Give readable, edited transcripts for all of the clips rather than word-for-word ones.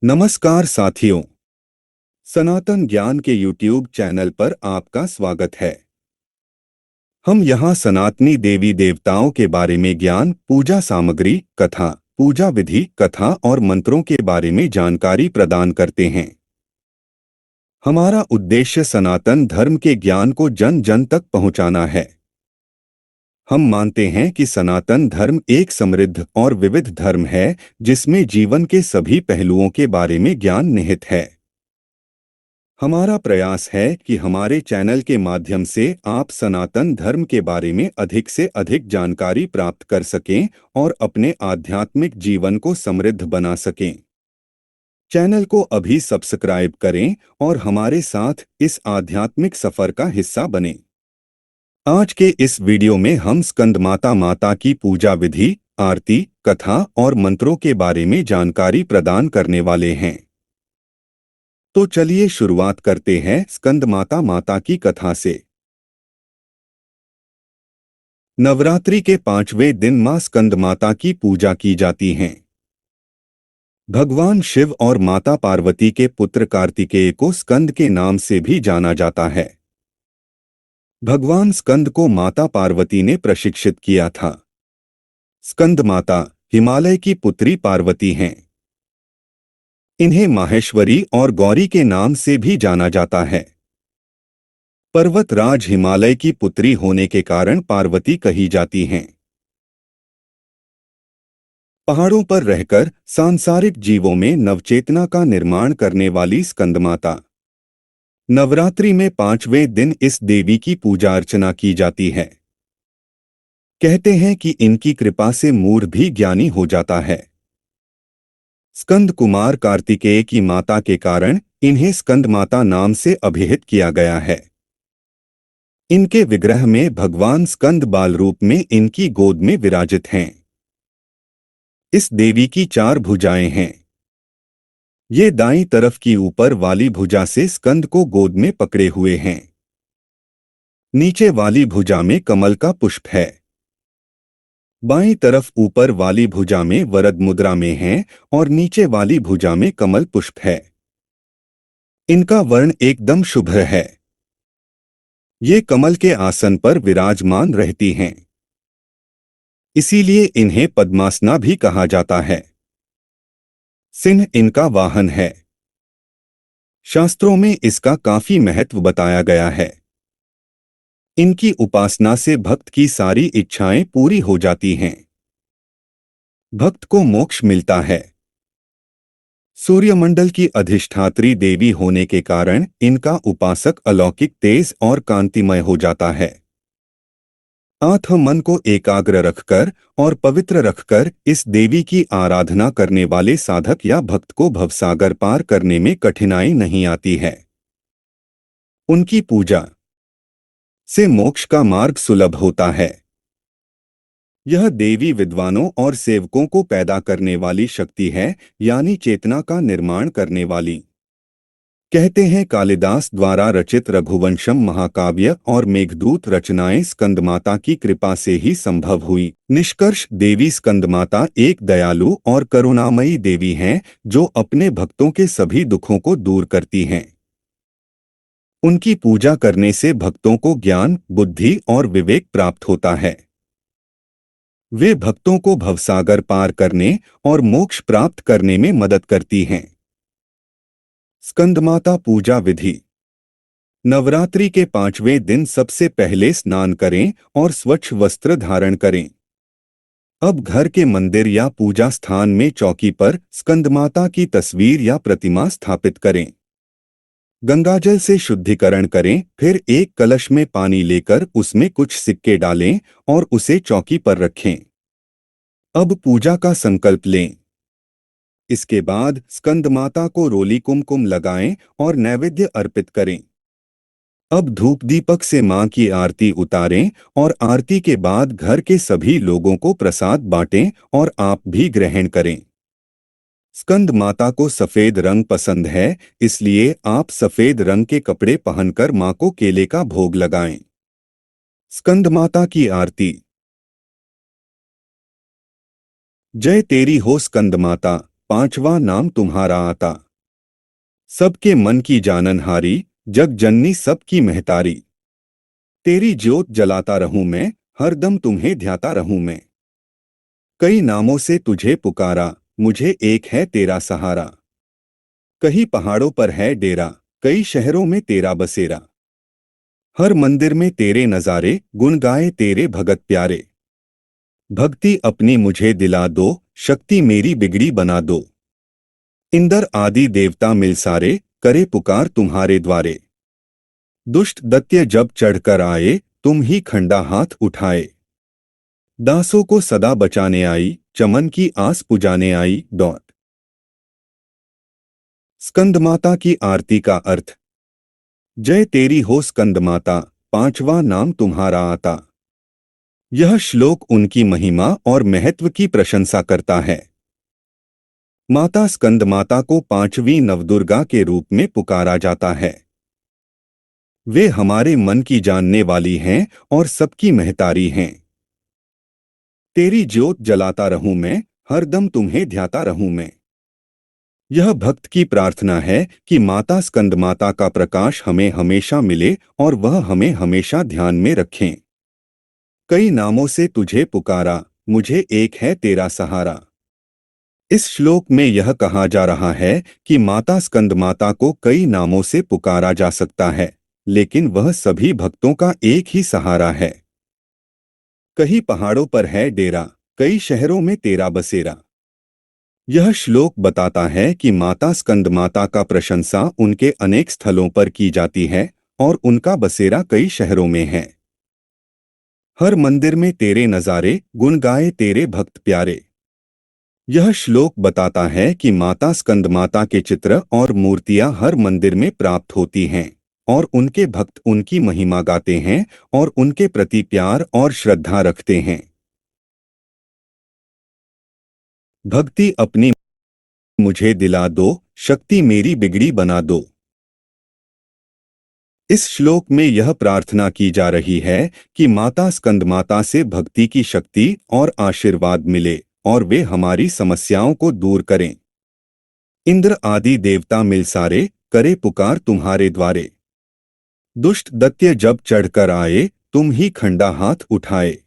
नमस्कार साथियों, सनातन ज्ञान के YouTube चैनल पर आपका स्वागत है। हम यहाँ सनातनी देवी देवताओं के बारे में ज्ञान, पूजा सामग्री, कथा, पूजा विधि, कथा और मंत्रों के बारे में जानकारी प्रदान करते हैं। हमारा उद्देश्य सनातन धर्म के ज्ञान को जन जन तक पहुँचाना है। हम मानते हैं कि सनातन धर्म एक समृद्ध और विविध धर्म है, जिसमें जीवन के सभी पहलुओं के बारे में ज्ञान निहित है। हमारा प्रयास है कि हमारे चैनल के माध्यम से आप सनातन धर्म के बारे में अधिक से अधिक जानकारी प्राप्त कर सकें और अपने आध्यात्मिक जीवन को समृद्ध बना सकें। चैनल को अभी सब्सक्राइब करें और हमारे साथ इस आध्यात्मिक सफर का हिस्सा बनें। आज के इस वीडियो में हम स्कंदमाता माता की पूजा विधि, आरती, कथा और मंत्रों के बारे में जानकारी प्रदान करने वाले हैं। तो चलिए शुरुआत करते हैं स्कंदमाता माता की कथा से। नवरात्रि के 5वें दिन मां स्कंदमाता की पूजा की जाती है। भगवान शिव और माता पार्वती के पुत्र कार्तिकेय को स्कंद के नाम से भी जाना जाता है। भगवान स्कंद को माता पार्वती ने प्रशिक्षित किया था। स्कंदमाता हिमालय की पुत्री पार्वती हैं। इन्हें माहेश्वरी और गौरी के नाम से भी जाना जाता है। पर्वतराज हिमालय की पुत्री होने के कारण पार्वती कही जाती हैं। पहाड़ों पर रहकर सांसारिक जीवों में नवचेतना का निर्माण करने वाली स्कंदमाता। नवरात्रि में 5वें दिन इस देवी की पूजा अर्चना की जाती है। कहते हैं कि इनकी कृपा से मूढ़ भी ज्ञानी हो जाता है। स्कंद कुमार कार्तिकेय की माता के कारण इन्हें स्कंदमाता नाम से अभिहित किया गया है। इनके विग्रह में भगवान स्कंद बाल रूप में इनकी गोद में विराजित हैं। इस देवी की 4 भुजाएं हैं। ये दाईं तरफ की ऊपर वाली भुजा से स्कंद को गोद में पकड़े हुए हैं। नीचे वाली भुजा में कमल का पुष्प है। बाईं तरफ ऊपर वाली भुजा में वरद मुद्रा में है और नीचे वाली भुजा में कमल पुष्प है। इनका वर्ण एकदम शुभ्र है। ये कमल के आसन पर विराजमान रहती हैं। इसीलिए इन्हें पद्मासना भी कहा जाता है। सिंह इनका वाहन है। शास्त्रों में इसका काफी महत्व बताया गया है। इनकी उपासना से भक्त की सारी इच्छाएं पूरी हो जाती हैं। भक्त को मोक्ष मिलता है। सूर्यमंडल की अधिष्ठात्री देवी होने के कारण इनका उपासक अलौकिक तेज और कांतिमय हो जाता है। आत्म मन को एकाग्र रखकर और पवित्र रखकर इस देवी की आराधना करने वाले साधक या भक्त को भवसागर पार करने में कठिनाई नहीं आती है। उनकी पूजा से मोक्ष का मार्ग सुलभ होता है। यह देवी विद्वानों और सेवकों को पैदा करने वाली शक्ति है, यानी चेतना का निर्माण करने वाली। कहते हैं कालिदास द्वारा रचित रघुवंशम महाकाव्य और मेघदूत रचनाएं स्कंदमाता की कृपा से ही संभव हुई। निष्कर्ष, देवी स्कंदमाता एक दयालु और करुणामयी देवी हैं, जो अपने भक्तों के सभी दुखों को दूर करती हैं। उनकी पूजा करने से भक्तों को ज्ञान, बुद्धि और विवेक प्राप्त होता है। वे भक्तों को भवसागर पार करने और मोक्ष प्राप्त करने में मदद करती हैं। स्कंदमाता पूजा विधि। नवरात्रि के 5वें दिन सबसे पहले स्नान करें और स्वच्छ वस्त्र धारण करें। अब घर के मंदिर या पूजा स्थान में चौकी पर स्कंदमाता की तस्वीर या प्रतिमा स्थापित करें। गंगाजल से शुद्धिकरण करें, फिर एक कलश में पानी लेकर उसमें कुछ सिक्के डालें और उसे चौकी पर रखें। अब पूजा का संकल्प लें। इसके बाद स्कंदमाता को रोली कुमकुम लगाएं और नैवेद्य अर्पित करें। अब धूप दीपक से मां की आरती उतारें और आरती के बाद घर के सभी लोगों को प्रसाद बांटें और आप भी ग्रहण करें। स्कंद माता को सफेद रंग पसंद है, इसलिए आप सफेद रंग के कपड़े पहनकर मां को केले का भोग लगाएं। स्कंद माता की आरती। जय तेरी हो स्कंदमाता, पांचवा नाम तुम्हारा आता। सबके मन की जाननहारी, जग जननी सबकी महतारी। तेरी ज्योत जलाता रहूं मैं, हरदम तुम्हें ध्याता रहूं मैं। कई नामों से तुझे पुकारा, मुझे एक है तेरा सहारा। कहीं पहाड़ों पर है डेरा, कई शहरों में तेरा बसेरा। हर मंदिर में तेरे नजारे, गुण गाए तेरे भगत प्यारे। भक्ति अपनी मुझे दिला दो, शक्ति मेरी बिगड़ी बना दो। इंद्र आदि देवता मिल सारे, करे पुकार तुम्हारे द्वारे। दुष्ट दैत्य जब चढ़कर आए, तुम ही खंडा हाथ उठाए। दासों को सदा बचाने आई, चमन की आस पुजाने आई डॉट। स्कंदमाता की आरती का अर्थ। जय तेरी हो स्कंदमाता, पांचवा नाम तुम्हारा आता। यह श्लोक उनकी महिमा और महत्व की प्रशंसा करता है। माता स्कंदमाता को पांचवीं नवदुर्गा के रूप में पुकारा जाता है। वे हमारे मन की जानने वाली हैं और सबकी महतारी हैं। तेरी ज्योत जलाता रहूं मैं, हरदम तुम्हें ध्याता रहूं मैं। यह भक्त की प्रार्थना है कि माता स्कंदमाता का प्रकाश हमें हमेशा मिले और वह हमें हमेशा ध्यान में रखें। कई नामों से तुझे पुकारा, मुझे एक है तेरा सहारा। इस श्लोक में यह कहा जा रहा है कि माता स्कंदमाता को कई नामों से पुकारा जा सकता है, लेकिन वह सभी भक्तों का एक ही सहारा है। कहीं पहाड़ों पर है डेरा, कई शहरों में तेरा बसेरा। यह श्लोक बताता है कि माता स्कंदमाता का प्रशंसा उनके अनेक स्थलों पर की जाती है और उनका बसेरा कई शहरों में है। हर मंदिर में तेरे नजारे, गुण गाए तेरे भक्त प्यारे। यह श्लोक बताता है कि माता स्कंदमाता के चित्र और मूर्तियां हर मंदिर में प्राप्त होती हैं और उनके भक्त उनकी महिमा गाते हैं और उनके प्रति प्यार और श्रद्धा रखते हैं। भक्ति अपनी मुझे दिला दो, शक्ति मेरी बिगड़ी बना दो। इस श्लोक में यह प्रार्थना की जा रही है कि माता स्कंदमाता से भक्ति की शक्ति और आशीर्वाद मिले और वे हमारी समस्याओं को दूर करें। इंद्र आदि देवता मिल सारे, करे पुकार तुम्हारे द्वारे। दुष्ट दैत्य जब चढ़कर आए, तुम ही खंडा हाथ उठाए।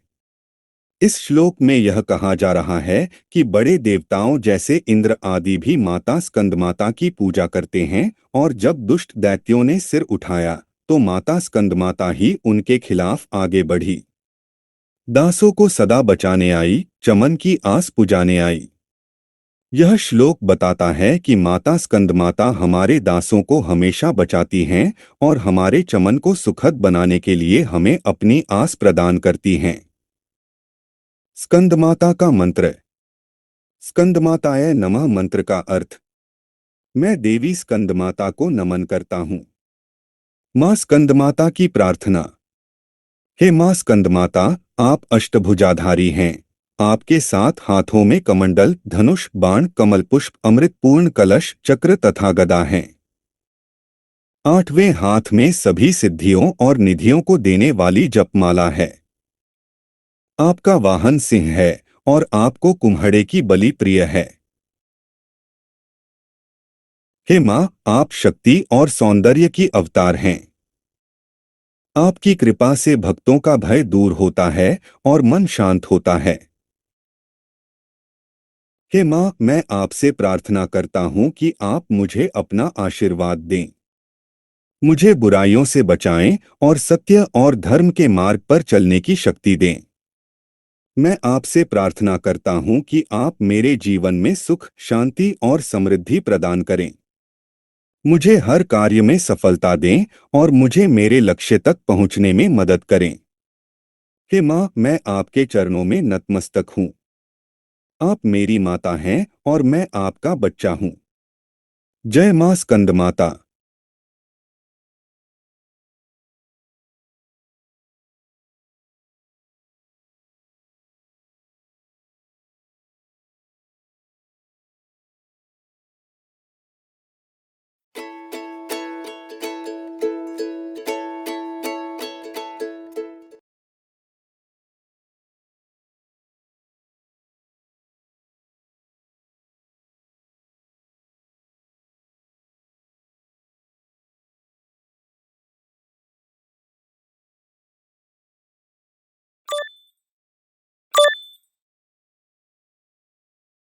इस श्लोक में यह कहा जा रहा है कि बड़े देवताओं जैसे इंद्र आदि भी माता स्कंदमाता की पूजा करते हैं और जब दुष्ट दैत्यों ने सिर उठाया तो माता स्कंदमाता ही उनके खिलाफ आगे बढ़ी। दासों को सदा बचाने आई, चमन की आस पुजाने आई। यह श्लोक बताता है कि माता स्कंदमाता हमारे दासों को हमेशा बचाती हैं और हमारे चमन को सुखद बनाने के लिए हमें अपनी आस प्रदान करती हैं। स्कंदमाता का मंत्र। स्कंदमाताय नमः मंत्र का अर्थ। मैं देवी स्कंदमाता को नमन करता हूँ। माँ स्कंदमाता की प्रार्थना। हे माँ स्कंदमाता, आप अष्टभुजाधारी हैं। आपके 7 हाथों में कमंडल, धनुष, बाण, कमल पुष्प, अमृतपूर्ण कलश, चक्र तथा गदा हैं। 8वें हाथ में सभी सिद्धियों और निधियों को देने वाली जपमाला है। आपका वाहन सिंह है और आपको कुम्हड़े की बलि प्रिय है। हे माँ, आप शक्ति और सौंदर्य की अवतार हैं। आपकी कृपा से भक्तों का भय दूर होता है और मन शांत होता है। हे माँ, मैं आपसे प्रार्थना करता हूँ कि आप मुझे अपना आशीर्वाद दें। मुझे बुराइयों से बचाएं और सत्य और धर्म के मार्ग पर चलने की शक्ति दें। मैं आपसे प्रार्थना करता हूँ कि आप मेरे जीवन में सुख, शांति और समृद्धि प्रदान करें। मुझे हर कार्य में सफलता दें और मुझे मेरे लक्ष्य तक पहुँचने में मदद करें। हे माँ, मैं आपके चरणों में नतमस्तक हूँ। आप मेरी माता हैं और मैं आपका बच्चा हूँ। जय माँ स्कंदमाता।